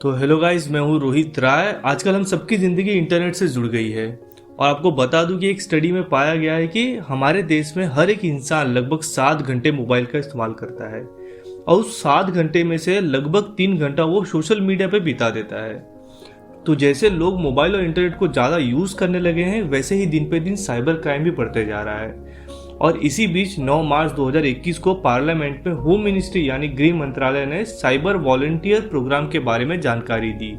तो hello guys, मैं हूँ रोहित राय। आजकल हम सबकी ज़िंदगी इंटरनेट से जुड़ गई है और आपको बता दूं कि एक स्टडी में पाया गया है कि हमारे देश में हर एक इंसान लगभग 7 घंटे मोबाइल का इस्तेमाल करता है और उस 7 घंटे में से लगभग 3 घंटा वो सोशल मीडिया पे बिता देता है। तो जैसे लोग मोबाइल और इंटरनेट को ज़्यादा यूज़ करने लगे हैं, वैसे ही दिन पे दिन साइबर क्राइम भी बढ़ते जा रहा है। और इसी बीच 9 मार्च 2021 को पार्लियामेंट में होम मिनिस्ट्री यानी गृह मंत्रालय ने साइबर वॉलंटियर प्रोग्राम के बारे में जानकारी दी।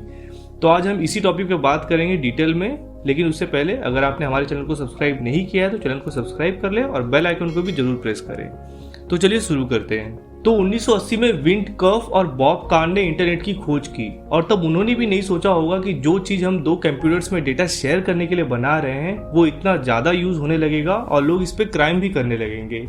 तो आज हम इसी टॉपिक पे बात करेंगे डिटेल में, लेकिन उससे पहले अगर आपने हमारे चैनल को सब्सक्राइब नहीं किया है तो चैनल को सब्सक्राइब कर ले और बेल आइकन को भी जरूर प्रेस करें। तो चलिए शुरू करते हैं। तो 1980 में विंडकर्फ और बॉब कार्न ने इंटरनेट की खोज की और तब उन्होंने भी नहीं सोचा होगा कि जो चीज हम 2 कंप्यूटर्स में डेटा शेयर करने के लिए बना रहे हैं वो इतना ज्यादा यूज होने लगेगा और लोग इस पे क्राइम भी करने लगेंगे।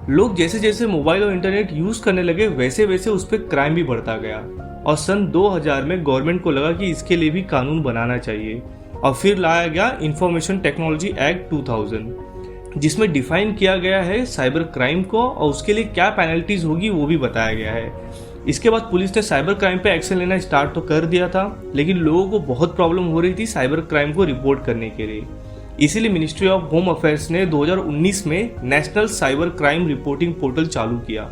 लोग जैसे जैसे मोबाइल और इंटरनेट यूज करने लगे वैसे वैसे उस पर क्राइम भी बढ़ता गया और सन 2000 में गवर्नमेंट को लगा कि इसके लिए भी कानून बनाना चाहिए और फिर लाया गया इंफॉर्मेशन टेक्नोलॉजी एक्ट 2000, जिसमें डिफाइन किया गया है साइबर क्राइम को और उसके लिए क्या पेनल्टीज होगी वो भी बताया गया है। इसके बाद पुलिस ने साइबर क्राइम पे एक्शन लेना स्टार्ट तो कर दिया था, लेकिन लोगों को बहुत प्रॉब्लम हो रही थी साइबर क्राइम को रिपोर्ट करने के लिए। इसीलिए मिनिस्ट्री ऑफ होम अफेयर्स ने 2019 में national cyber crime reporting portal चालू किया,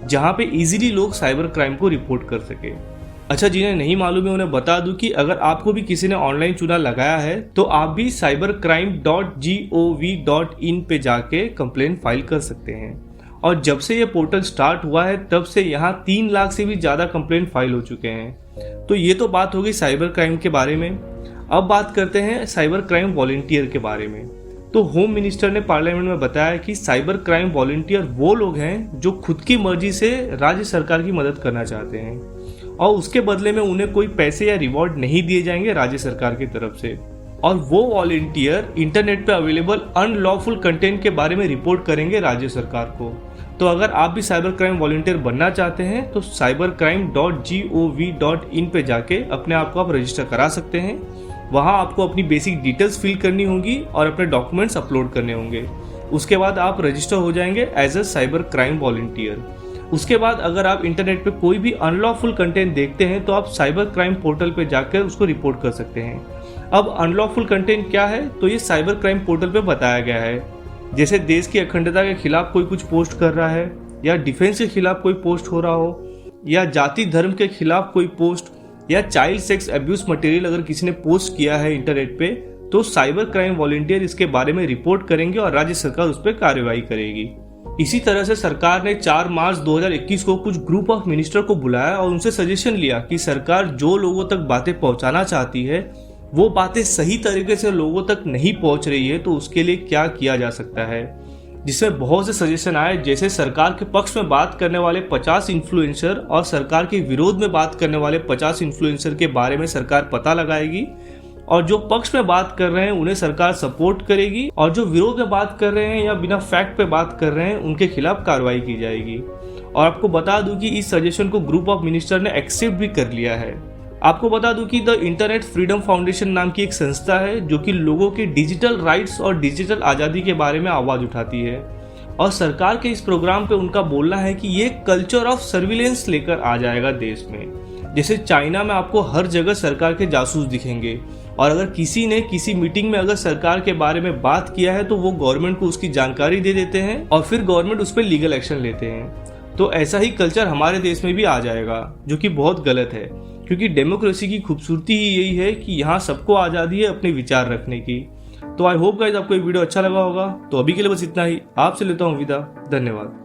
जहां पे इजीली लोग साइबर क्राइम को रिपोर्ट कर सके। अच्छा, जिन्हें नहीं मालूम है उन्हें बता दूं कि अगर आपको भी किसी ने ऑनलाइन चूना लगाया है तो आप भी cybercrime.gov.in पे जाके कंप्लेंट फाइल कर सकते हैं। और जब से ये पोर्टल स्टार्ट हुआ है तब से यहाँ 3 लाख से भी ज़्यादा कंप्लेंट फाइल हो चुके हैं। तो ये तो बात हो गई साइबर क्राइम के बारे में। अब बात करते हैं साइबर क्राइम वॉलंटियर के बारे में। तो होम मिनिस्टर ने पार्लियामेंट में बताया कि साइबर क्राइम वॉलंटियर वो लोग हैं जो खुद की मर्जी से राज्य सरकार की मदद करना चाहते हैं और उसके बदले में उन्हें कोई पैसे या रिवॉर्ड नहीं दिए जाएंगे राज्य सरकार की तरफ से। और वो वॉलंटियर इंटरनेट पे अवेलेबल अनलॉफुल कंटेंट के बारे में रिपोर्ट करेंगे राज्य सरकार को। तो अगर आप भी साइबर क्राइम वॉलंटियर बनना चाहते हैं तो cybercrime.gov.in पे जाके अपने आप को आप रजिस्टर करा सकते हैं। वहाँ आपको अपनी बेसिक डिटेल्स फिल करनी होगी और अपने डॉक्यूमेंट्स अपलोड करने होंगे। उसके बाद आप रजिस्टर हो जाएंगे as a cyber crime volunteer. उसके बाद अगर आप इंटरनेट पे कोई भी अनलॉफुल कंटेंट देखते हैं तो आप साइबर क्राइम पोर्टल पे जाकर उसको रिपोर्ट कर सकते हैं। अब अनलॉफुल कंटेंट क्या है तो ये साइबर क्राइम पोर्टल पे बताया गया है। जैसे देश की अखंडता के खिलाफ कोई कुछ पोस्ट कर रहा है या डिफेंस के खिलाफ कोई पोस्ट हो रहा हो या जाति धर्म के खिलाफ कोई पोस्ट या चाइल्ड सेक्स अब्यूज मटेरियल अगर किसी ने पोस्ट किया है इंटरनेट पे तो साइबर क्राइम वॉलंटियर इसके बारे में रिपोर्ट करेंगे और राज्य सरकार उस पर कार्रवाई करेगी। इसी तरह से सरकार ने 4 मार्च 2021 को कुछ ग्रुप ऑफ मिनिस्टर को बुलाया और उनसे सजेशन लिया कि सरकार जो लोगों तक बातें पहुंचाना चाहती है वो बातें सही तरीके से लोगों तक नहीं पहुंच रही है, तो उसके लिए क्या किया जा सकता है। जिसमें बहुत से सजेशन आए, जैसे सरकार के पक्ष में बात करने वाले 50 इन्फ्लुएंसर और सरकार के विरोध में बात करने वाले 50 इन्फ्लुएंसर के बारे में सरकार पता लगाएगी और जो पक्ष में बात कर रहे हैं उन्हें सरकार सपोर्ट करेगी और जो विरोध में बात कर रहे हैं या बिना फैक्ट पे बात कर रहे हैं उनके खिलाफ कार्रवाई की जाएगी। और आपको बता दूं कि इस सजेशन को ग्रुप ऑफ मिनिस्टर ने एक्सेप्ट भी कर लिया है। आपको बता दूं कि द इंटरनेट फ्रीडम फाउंडेशन नाम की एक संस्था है जो कि लोगों के डिजिटल राइट्स और डिजिटल आज़ादी के बारे में आवाज़ उठाती है और सरकार के इस प्रोग्राम पे उनका बोलना है कि ये कल्चर ऑफ सर्विलेंस लेकर आ जाएगा देश में। जैसे चाइना में आपको हर जगह सरकार के जासूस दिखेंगे और अगर किसी ने किसी मीटिंग में अगर सरकार के बारे में बात किया है तो वो गवर्नमेंट को उसकी जानकारी दे देते हैं और फिर गवर्नमेंट उस पर लीगल एक्शन लेते हैं। तो ऐसा ही कल्चर हमारे देश में भी आ जाएगा, जो कि बहुत गलत है, क्योंकि डेमोक्रेसी की खूबसूरती ही यही है कि यहाँ सबको आज़ादी है अपने विचार रखने की। तो आई होप गाइस आपको ये वीडियो अच्छा लगा होगा। तो अभी के लिए बस इतना ही, आपसे लेता हूँ विदा। धन्यवाद।